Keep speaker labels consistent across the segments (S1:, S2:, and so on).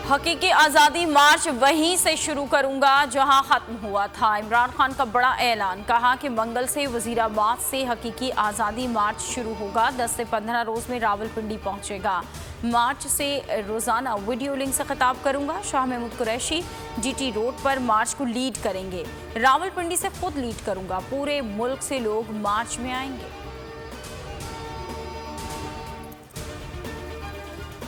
S1: हकीकी आज़ादी मार्च वहीं से शुरू करूंगा जहां खत्म हुआ था। इमरान खान का बड़ा ऐलान, कहा कि मंगल से वजीराबाद से हकीकी आज़ादी मार्च शुरू होगा। 10 से 15 रोज में रावलपिंडी पहुंचेगा। मार्च से रोजाना वीडियो लिंक से खिताब करूंगा। शाह महमूद कुरैशी जीटी रोड पर मार्च को लीड करेंगे। रावलपिंडी से खुद लीड करूंगा। पूरे मुल्क से लोग मार्च में आएंगे।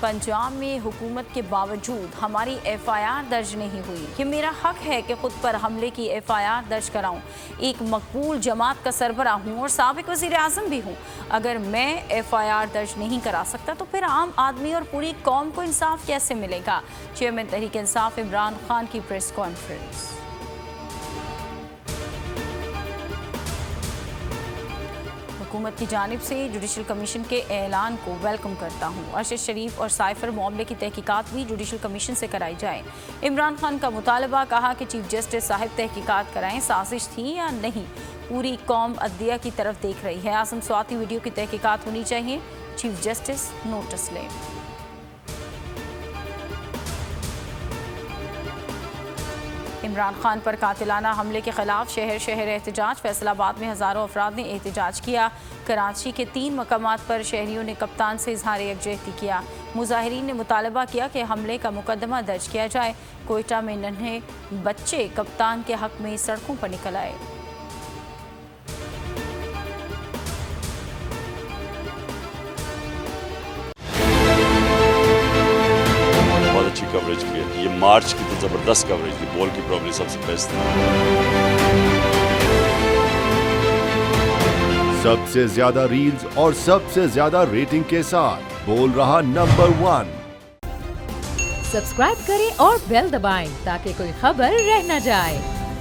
S1: पंजाब में हुकूमत के बावजूद हमारी एफआईआर दर्ज नहीं हुई। ये मेरा हक है कि खुद पर हमले की एफआईआर दर्ज कराऊं। एक मकबूल जमात का सरबराह हूं और साबिक वज़ीर आज़म भी हूं। अगर मैं एफआईआर दर्ज नहीं करा सकता तो फिर आम आदमी और पूरी कौम को इंसाफ कैसे मिलेगा? चेयरमैन तहरीक इंसाफ इमरान खान की प्रेस कॉन्फ्रेंस। हुकूमत की जानिब से जुडिशल कमीशन के ऐलान को वेलकम करता हूँ। अरशद शरीफ और साइफर मामले की तहकीकात भी जुडिशल कमीशन से कराई जाए। इमरान खान का मुतालबा, कहा कि चीफ जस्टिस साहिब तहकीकात कराएं, साजिश थी या नहीं। पूरी कौम अदलिया की तरफ देख रही है। आजम स्वाति वीडियो की तहकीकात होनी चाहिए। चीफ जस्टिस नोटिस लें। इमरान खान पर कातिलाना हमले के खिलाफ शहर शहर एहतजाज। फैसलाबाद में हज़ारों अफराद ने एहतजाज किया। कराची के 3 मकामात पर शहरियों ने कप्तान से इजहार यकजहती किया। मुजाहिरीन ने मुतालबा किया कि हमले का मुकदमा दर्ज किया जाए। कोयटा में नन्हे बच्चे कप्तान के हक में सड़कों पर निकल आए।
S2: अच्छी कवरेज की है। ये मार्च की तो ज़बरदस्त कवरेज थी। बॉल की प्रॉब्लम सबसे बेस्ट थी।
S3: सबसे ज्यादा रील्स और सबसे ज्यादा रेटिंग के साथ बोल रहा नंबर 1।
S4: सब्सक्राइब करें और बेल दबाएं ताकि कोई खबर रह न जाए।